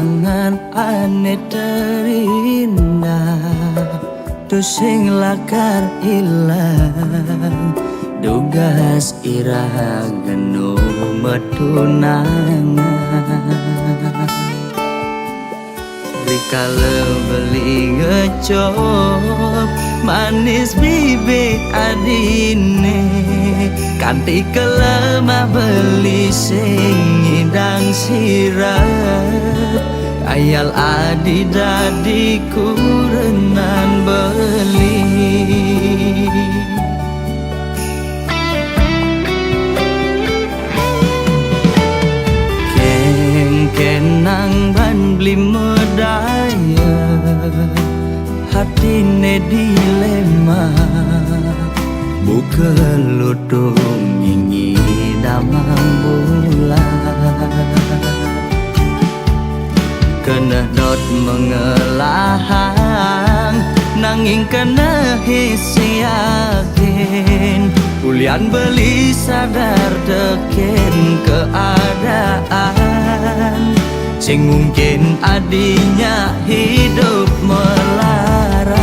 kenangan aneh terindah, tu sing lakar ilang, dugas irah genu metunangan. Rikala beli ngecop manis bibit adine, kanti kelemah beli sing ngidang sirap, ayal adi dadi kurenan beli. Kenang ban beli medaya, hatine dilema, buka lutung ingi damang bulan. Kena dot mengelahang, nanging kena hisi yakin, ulian beli sadar teken keadaan, sing mungkin adinya hidup melarat.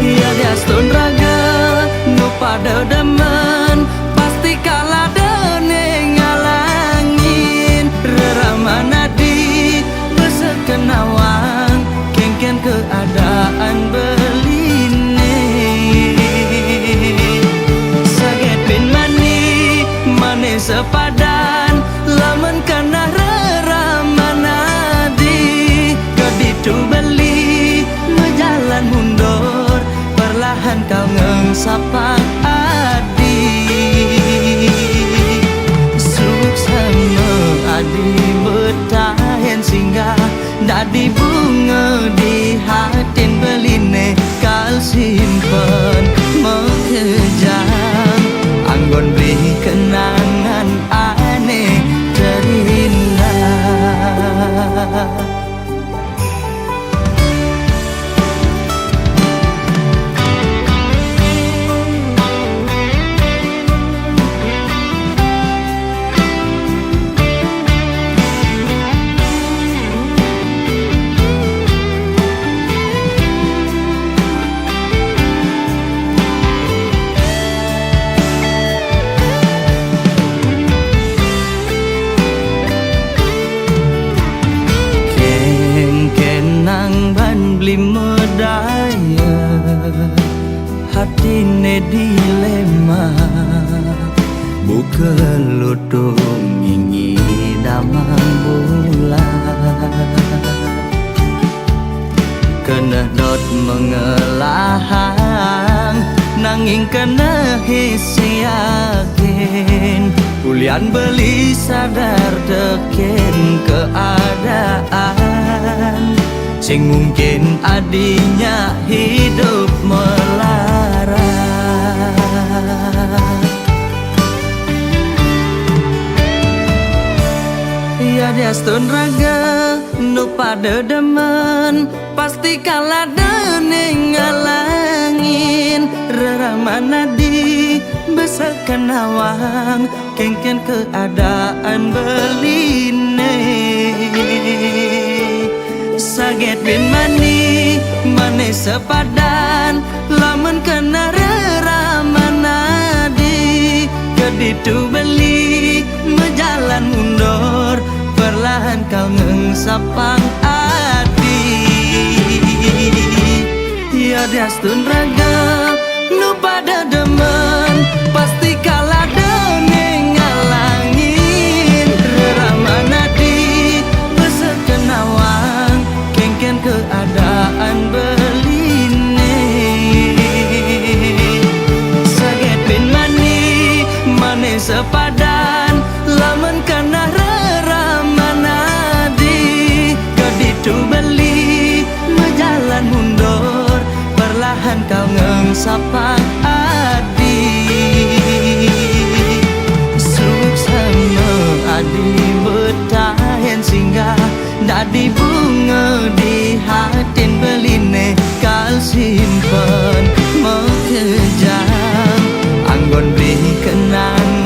Ya diastun raga nu pada demen, pasti kalah dene ngalangin, reramana di besekenawang, kengken keadaan beline. Saget bin mani mane sepadan, lamun kana reramana di keditu beli mejalan mundur, perlahan kau ngengsapang adi. Suksama adi betahen singgah, dadi bunga di hatin beline, kal simpen mengejam, anggon beri kenangan aneh terindah. Beli medaya, hatine dilema, buka lutung ingi damang bulan. Kena dot mengelahang, nanging kena hisi yakin, ulian beli sadar teken keadaan, sing mungkin adinya hidup melarat. Ya diastun raga nu pada demen, pasti kalah dene ngalangin, reramana di besekenawang, kengken keadaan beline. Saget bin mani mane sepadan, lamun kena reramana di keditu beli mejalan mundur, perlahan kau ngengsapang adi. Ya diastun raga nu pada demen, pasti kalah dene ngalangin, reramana di besekenawang, kengken keadaan beline. Saget bin mani mane sepadan, lamun kana reramana di keditu beli mejalan mundur, perlahan kau ngengsapang adi. Suksama adi betahen singgah, dadi bunga di hatin beline, kal simpen mengejam, anggon beri kenangan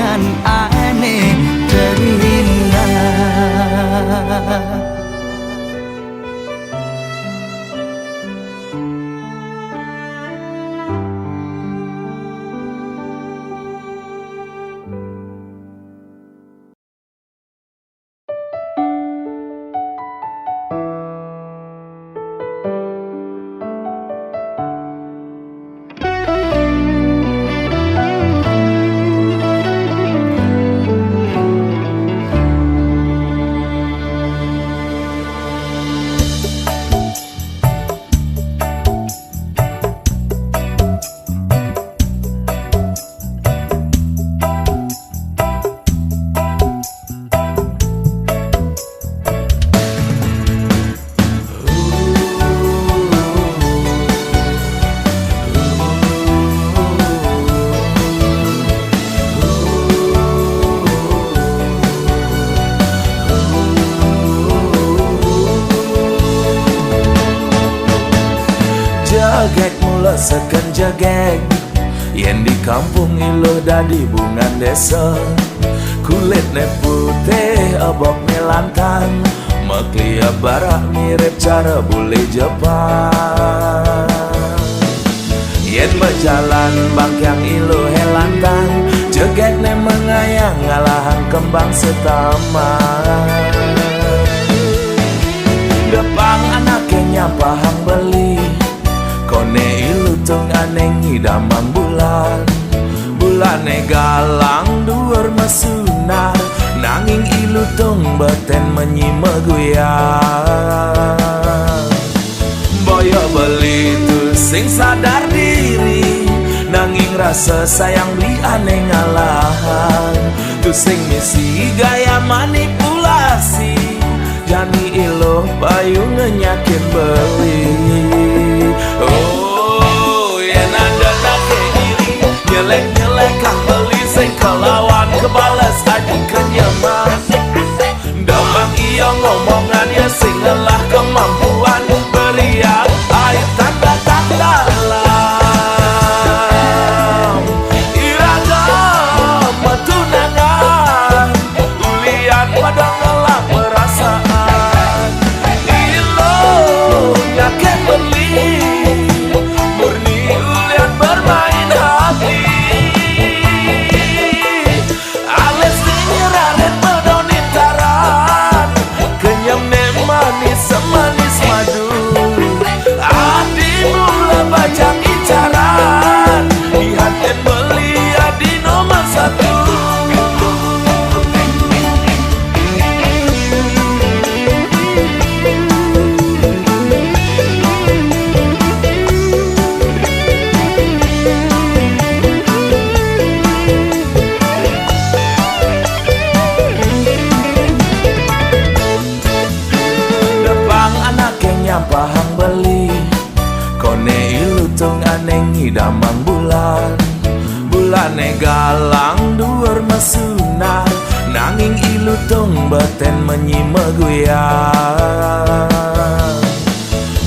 seken jegeg yen di kampung iluh dadi bungan desa. Kulitnya putih oboknya lantang, meklia barak mirip cara bule Jepang. Yen berjalan bangkyang iluh lantang, jegegnya mengayang ngalahan kembang setaman. Depang anaknya pahang beli, kone ilu tung aneng hidamang bulan. Bulane galang duur mesunar, nanging ilu tung beten menyima guyang. Boyo beli tu sing sadar diri, nanging rasa sayang beli aneh ngalahan. Tu sing misi gaya manipulasi, jani iluh payu ngenyakin beli. Oh, yen ada nake iri, nyelek-nyelek kang beli sing kelawan kebalas aji kenyaman. Damang iya ngomongan ya sing ngelah kemampuan, beriak air tanda-tanda dalam. Iragam tunangan, ulian pada ngelah perasaan. Ilo yakin beli, murni ulian bermain hati. Ales dinyerahin medonin taran, kenyam manis semanis madu. Adi mula baca incaran, dihatin beli adi nomor satu. Depang anaknya pahang beli, kone ilu tung aneng hidamang bulan. Bulane galang duur mesunar, nanging ilu tung beten menyima guyang.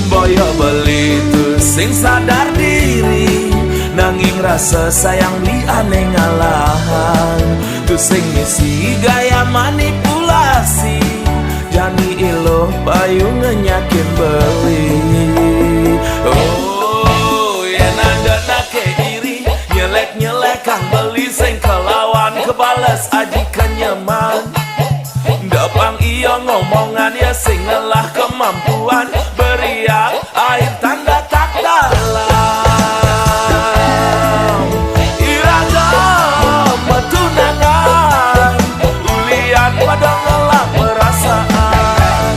Boyo beli tu sing sadar diri, nanging rasa sayang li aneh ngalahan. Tu sing misi gaya manipulasi, jani iluh payu ngenyakin beli. Oh, yen ada nake iri, nyelek-nyelek kang beli sing kelawan kebalas aji kenyaman. Depang iya ngomongan ya sing ngelah kemampuan, beriak air tanda tak dalam. Iragam tunangan, ulian pada ngelah perasaan.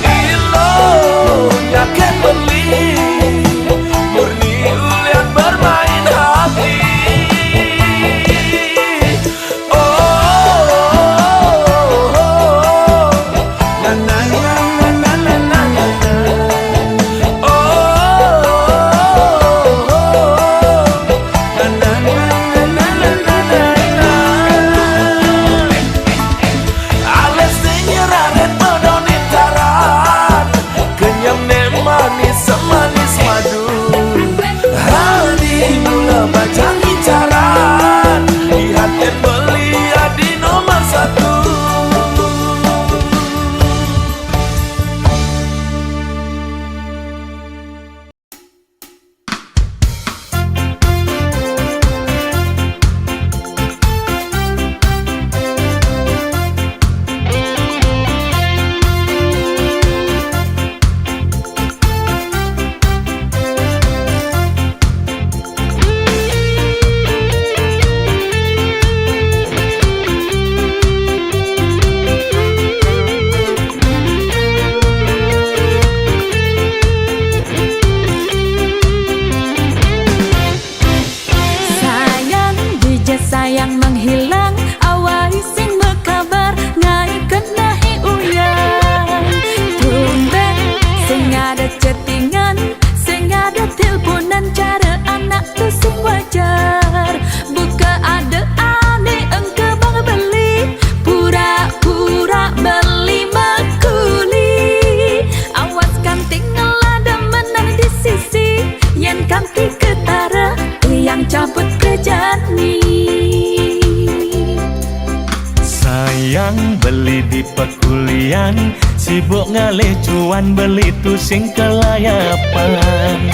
Ilo yakin beli, murni ulian bermain hati. Oh, na na na na na na na na. sayang beli di pekulian, sibuk ngalih cuan beli tu sing kelayapan.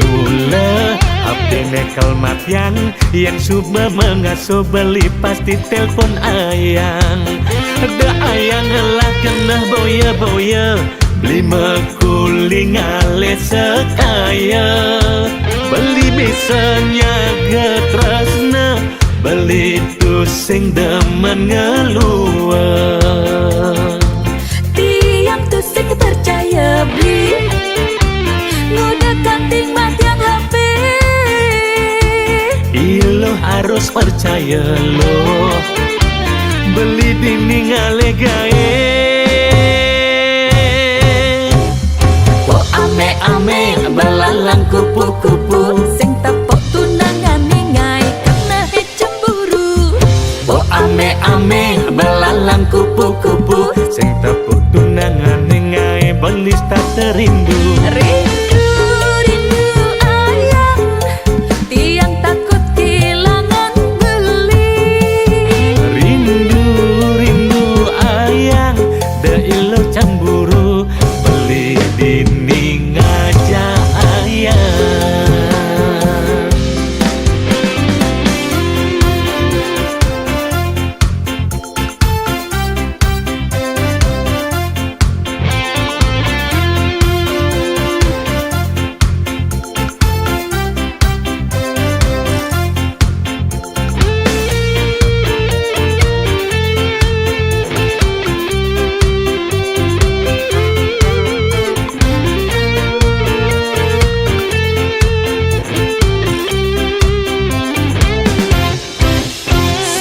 Mula HP nekel matian, yang suba mengasuh beli pasti telpon ayang. Ada ayang lah kena boya-boya, beli mekuli ngalih sekaya. Beli bisanya getresna, beli tu sing demen ngeluar. Tiang tu sing percaya beli, ngudah kanting matiang HP. Ilo harus percaya lo, beli dini ngale gae. Oh ame-ame belalang kupu-kupu, sing tepuk tunangan ningai kena cemburu. Oh ame-ame belalang kupu-kupu, sing tepuk tunangan ningai belis tak terindu. Rindu, rindu ayang, tiang takut kehilangan beli. Rindu, rindu ayang, da ilo cemburu, beli dini ngajak ayang.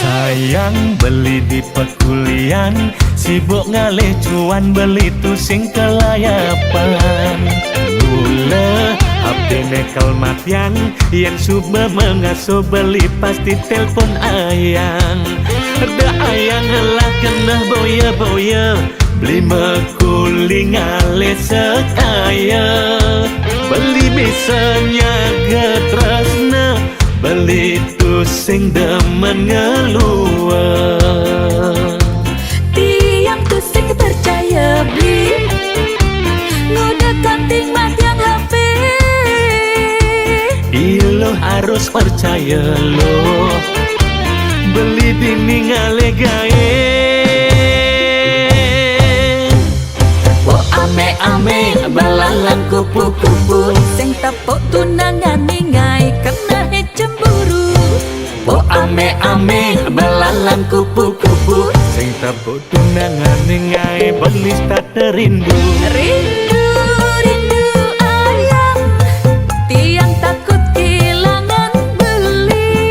Sayang beli di pekulian, sibuk ngalih cuan beli tu sing kelayapan. Mula HP nekel matian, yang suba mengasuh beli pasti telpon ayang. Ada ayang lah kena boya-boya, beli mekuli ngalih sekaya. Beli bisanya getresna, beli tu sing demen ngeluar. Tiang tu sing percaya beli, ngudah kanting matiang HP. Ilo harus percaya lo, beli dini ngale gae. Oh ame-ame belalang kupu-kupu, sing tepuk tunangan ningai kena cemburu. Oh ame-ame belalang kupu-kupu, sing tepuk tunangan ningai belis tak terindu. Rindu, rindu ayang, tiang takut kehilangan beli.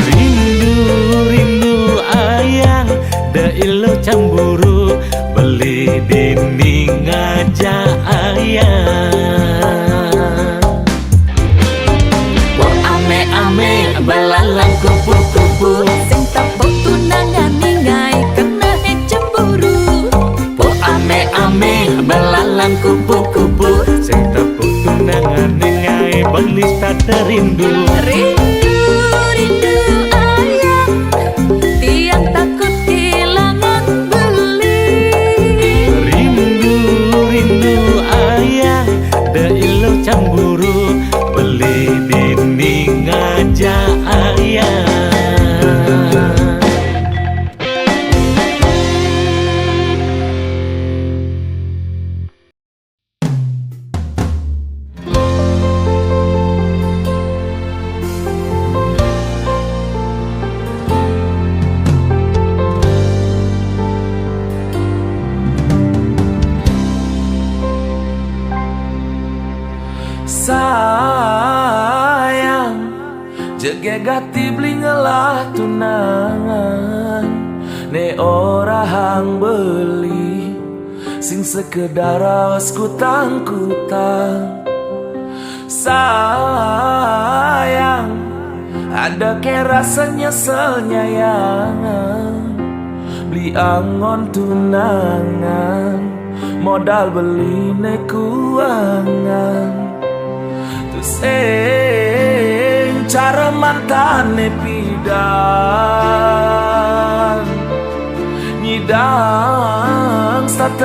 Rindu, rindu ayang, da ilo cemburu, beli dini ngajak ayang. Oh ame-ame belalang kupu-kupu, sing tepuk tunangan ningai kena cemburu. Oh ame-ame belalang kupu-kupu, sing tepuk tunangan ningai belis tak terindu. Rindu, rindu ayang, tiang takut kehilangan beli. Rindu, rindu ayang, da ilo cemburu, beli dini ngajak ayang. Sayang, jege gati beli ngelah tunangan, ne ora hang beli, sing sekedar awas kutang-kutang. Sayang, ada ke rasa nyeselnya yang beli angon tunangan, modal beli ne kuangan. Sing cara mantane pidan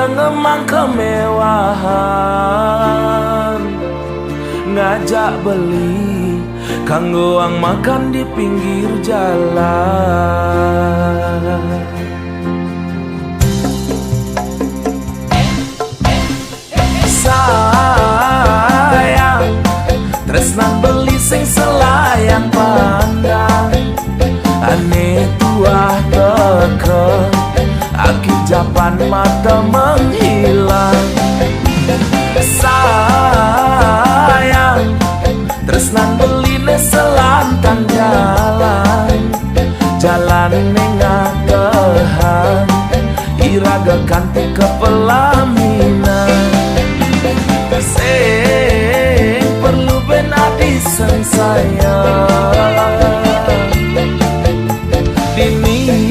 mengemang kemewahan, ngajak beli kanggo ang makan di pinggir jalan. Sayang tresnan beli sing selayang pandang, ane tuah teke akhir japan mata menghilang. Sayang tresnan beli ne selantang jalan, jalan nengatehan iraga kanti ke pelaminan. Sing perlu benadi sang sayang, dini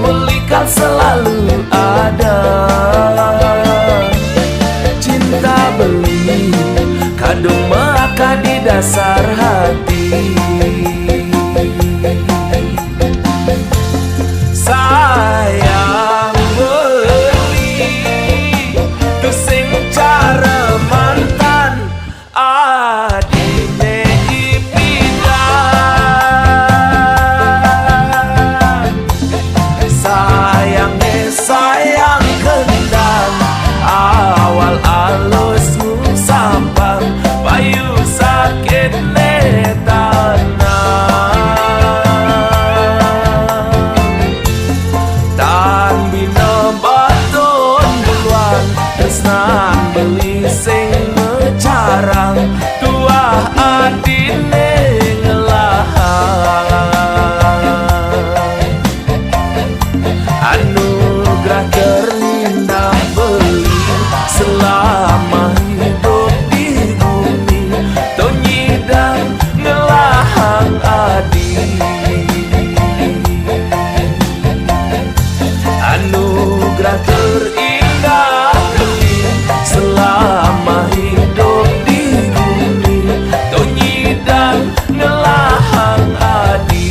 belikan selalu ada. Cinta beli kadung maka di dasar hati. Sayang beli tu sing cara mantan adine ipidan. Sayang kendang awal alusmu sampang payu sakit tan bina baton duluan tresnan beli sing mecarang tuah adine ngelahan. Anugerah terindah beli selama hidup di bumi, tonyidang ngelahang adi. Anugerah terindah beli selama hidup di bumi, tonyidang ngelahang adi.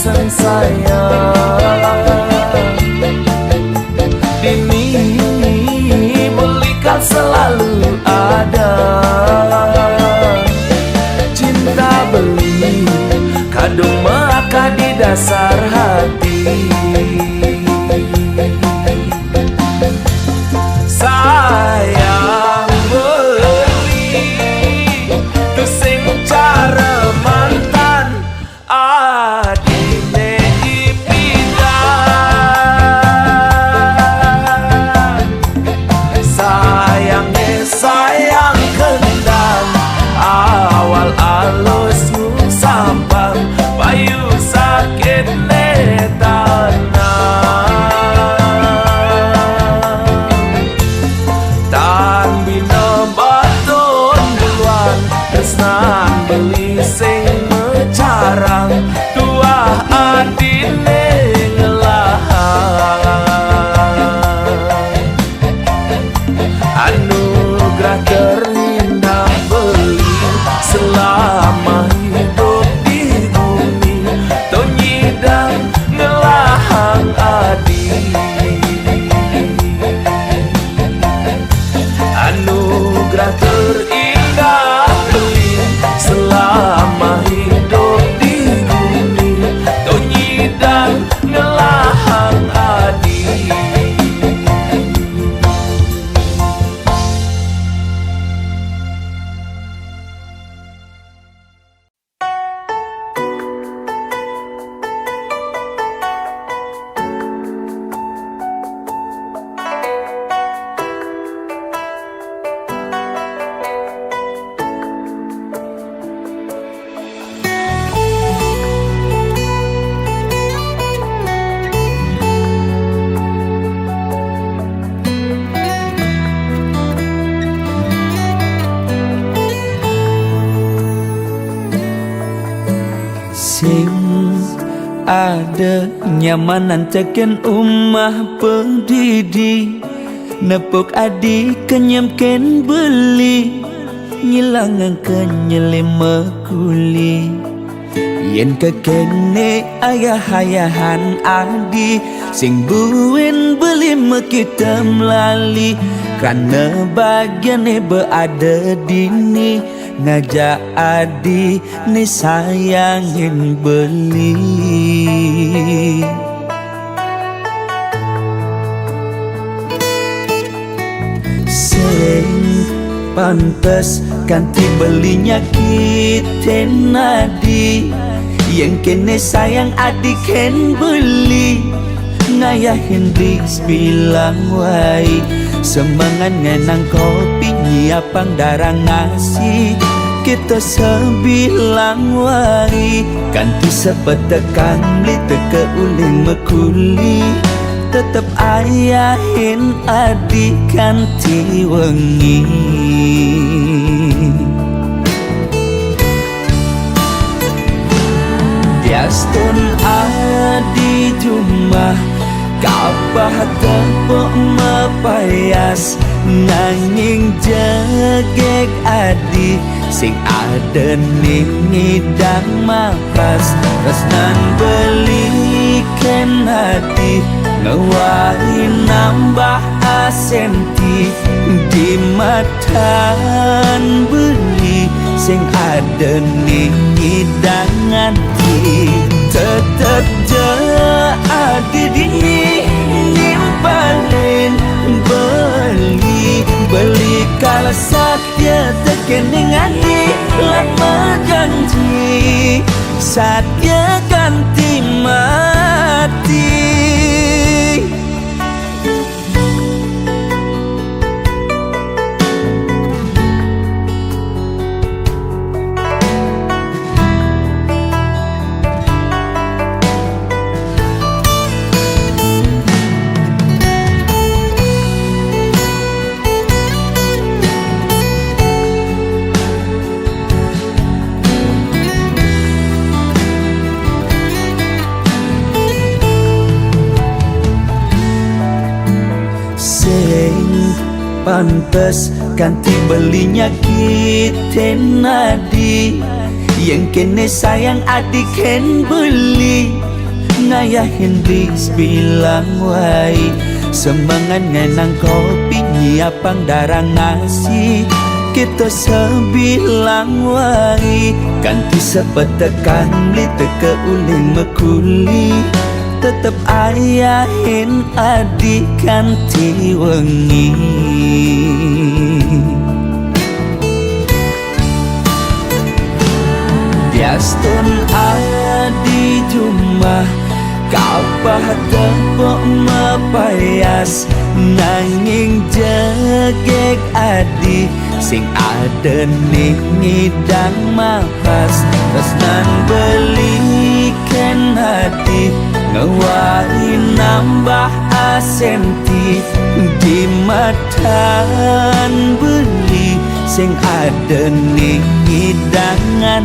Sang sayang, dini belikan selalu ada. Cinta beli kadung maka di dasar hati. Sayang beli tu sing cara mantan adine ipidan. Sayang kendang awal alusmu sampang payu sakit tan bina baton duluan tresnan beli sing mecarang tuah adine ngelahan. Anugerah terindah beli selama hidup di bumi, tonyidang ngelahang adi. Anugerah terindah beli selama hidup di bumi, tonyidang ngelahang adi. 「sing ada nyamanan tekan umah pendidi nepok adi kenyamken beli ngilangan kenyelema kuli yen kekene ayah-ayahan adi sing buin beli kita melali karena bagiannya berada dini ngajak adi ni sayangin beli sing pantes ganti belinya kita nadi yang kene sayang adik ken beli ngayahin ris bilang wai semangat ngenang kopi nyiapang darah ngasih kita sebilang wai ganti sepetekan beli teke uling mekuli tetep ayahin adik ganti wengi Biastun adi jumah kapah tepuk mepayas nanging jegek adi sing ada ning ngidang makas resnan belikan hati ngewai nambah asenti di matan beli sing ada ning ngidangan tetep je adi dini nimpalin beli kala satya tekening adi lama janji satya ganti mati pantes ganti belinya kita nadi yang kene sayang adik ken beli ngayahin ris bilang wai semangat ngenang kopi nyiapang darah ngasih kita sebilang wai ganti sepetekan beli teke uling mekuli tetep ayahin adik ganti wengi Biastun adi jumah kapah tepuk mepayas nanging jegek adi sing ada ning ngidang makas resnan belikan hati ngewai nambah asenti di matan beli sing ada ning hidangan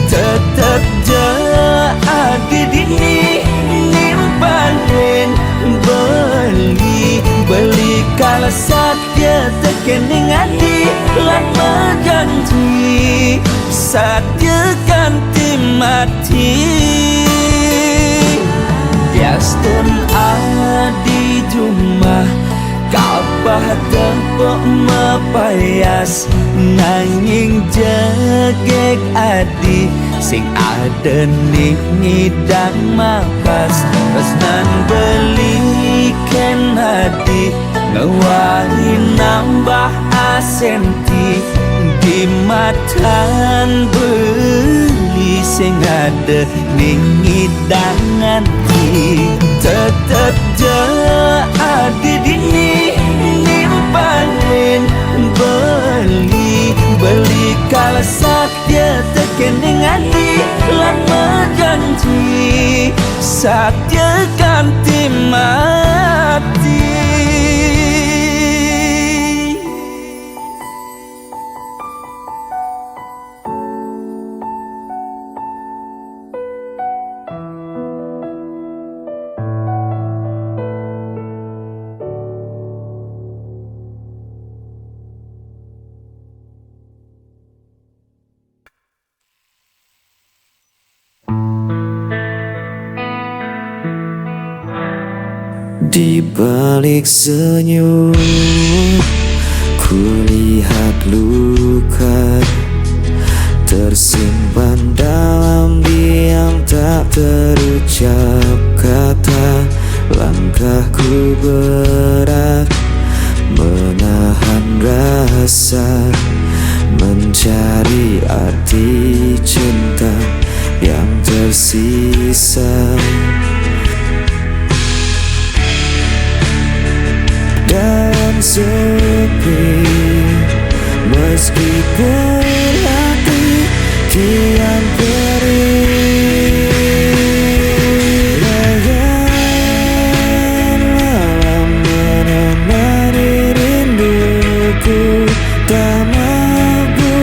tetep je adi dini nimpalin beli kala satya tekening adi lama janji satya ganti mati Biastun adi jumah kapah tepuk mepayas nanging jegek adi sing ada ning ngidang makas resnan belikan hati ngewai nambah asenti di matan beli sing ada ning ngidangan tetep je adi dini nimpalin beli kala satya tekening adi lama janji satya ganti mati Di balik senyum kulihat luka tersimpan dalam diam, tak terucap kata. Langkahku berat menahan rasa, mencari arti cinta yang tersisa. Dalam sepi, meskipun hati kian perih, layar malam menemani rinduku. Tak mampu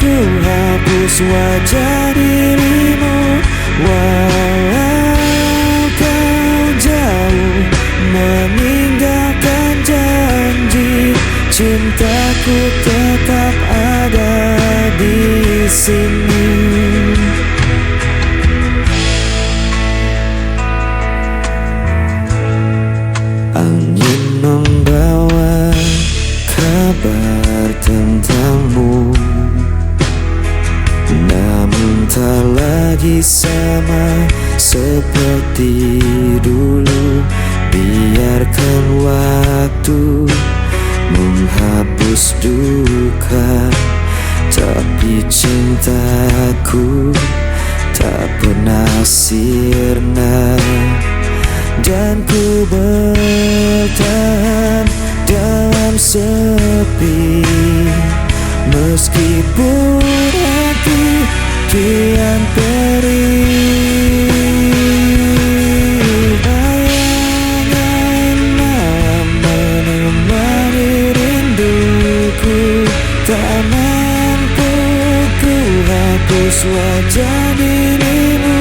ku hapus wajah dirimu, walau kau jauh meninggalkan janji. Cintaku tetap ada di sini. Angin membawa kabar tentangmu, namun tak lagi sama seperti dulu. Biarkan waktu menghapus duka, tapi cintaku tak pernah sirna. Dan ku bertahan dalam sepi, meskipun hati kian perih. Bayangan malam menemani rinduku, tak mampu ku hapus wajah dirimu,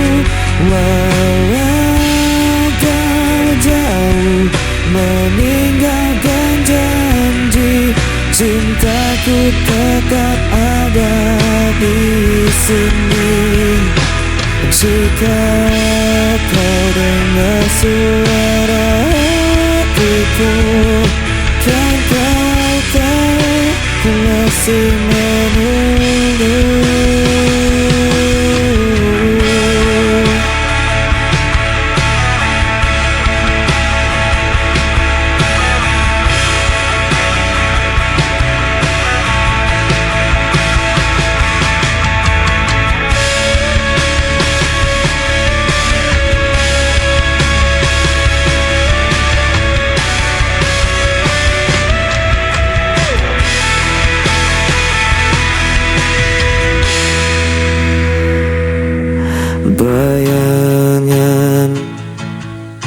walau kau jauh meninggalkan janji. Cintaku tetap ada di sini. Jika kau dengar suara hatiku, kan kau tahu ku masih menunggu. Bayangan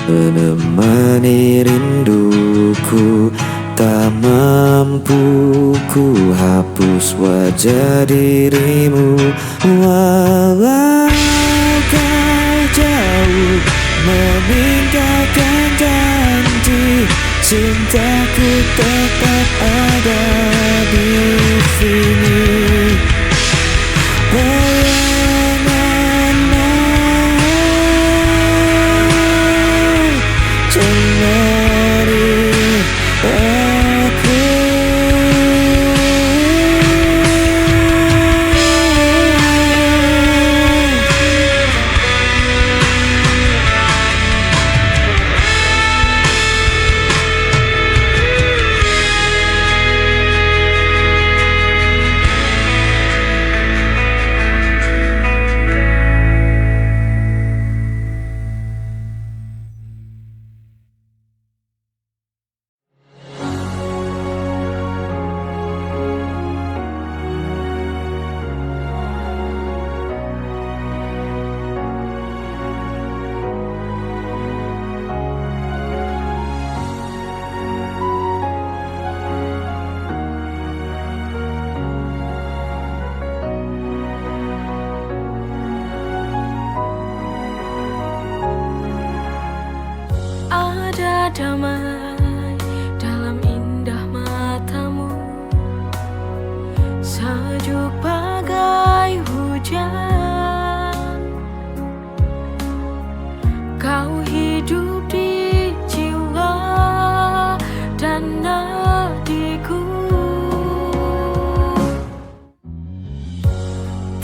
menemani rinduku, tak mampu ku hapus wajah dirimu, walau kau jauh meninggalkan janji. Cintaku tetap ada di sini. nadiku.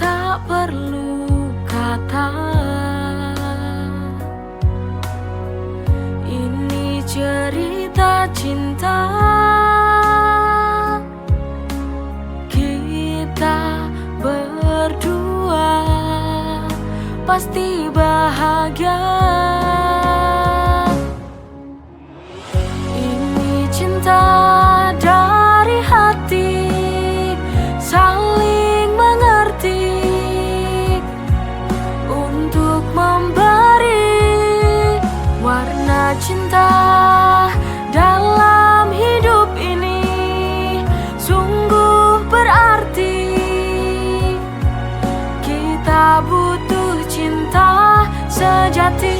Tak perlu kata, ini cerita cinta kita berdua, pasti bahagia. Ini cinta dari hati, saling mengerti untuk memberi warna cinta dalam hidup ini. Sungguh berarti kita butuh cinta sejati.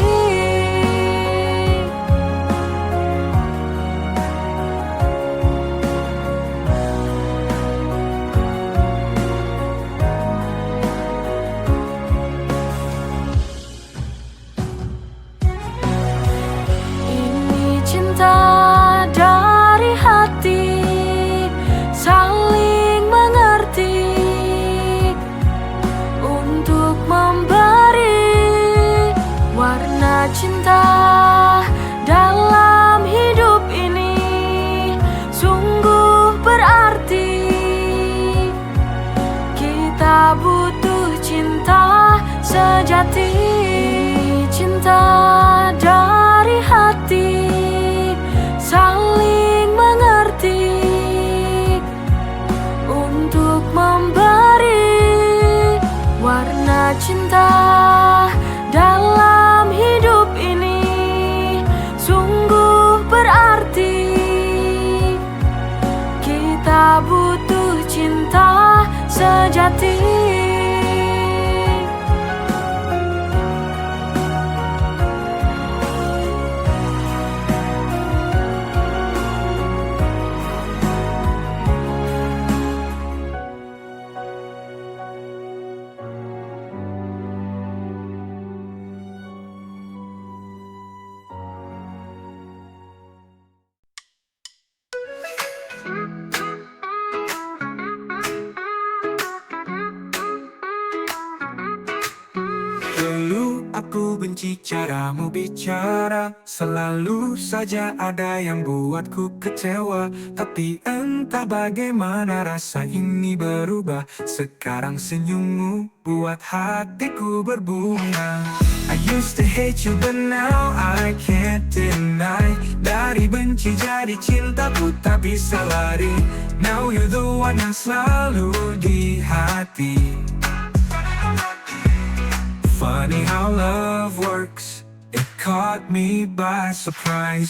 Ini cinta dari hati, saling mengerti untuk memberi warna cinta dalam hidup ini. Sungguh berarti kita butuh cinta sejati. Cinta dari hati, saling mengerti untuk memberi warna cinta dalam hidup ini. Sungguh berarti kita butuh cinta sejati. Dulu aku benci caramu bicara, selalu saja ada yang buatku kecewa. Tapi entah bagaimana rasa ini berubah, sekarang senyummu buat hatiku berbunga. I used to hate you but now I can't deny, dari benci jadi cinta ku tak bisa lari. Now you're the one yang selalu di hati. Funny how love works, it caught me by surprise.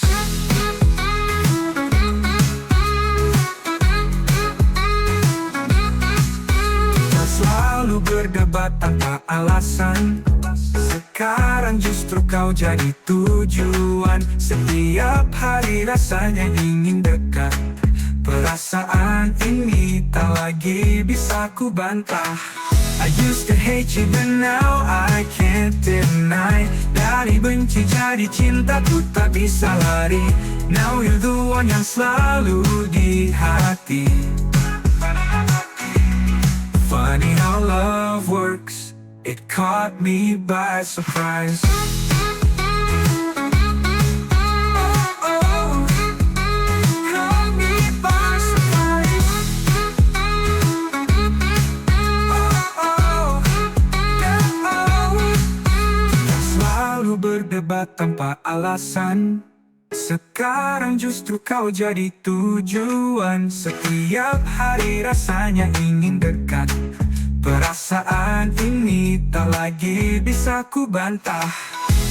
Kita selalu berdebat tanpa alasan, sekarang justru kau jadi tujuan. Setiap hari rasanya ingin dekat, perasaan ini tak lagi bisa ku bantah. I used to hate you but now I can't deny, dari benci jadi cinta ku tak bisa lari. Now you're the one yang selalu di hati. Funny how love works, it caught me by surprise. Berdebat tanpa alasan, sekarang justru kau jadi tujuan. Setiap hari rasanya ingin dekat, perasaan ini tak lagi bisa ku bantah.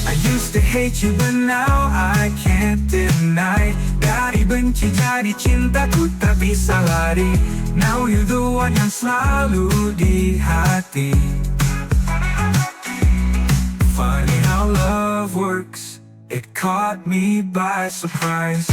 I used to hate you but now I can't deny, dari benci jadi cinta ku tak bisa lari. Now you're the one yang selalu di hati. Funny how love works, it caught me by surprise.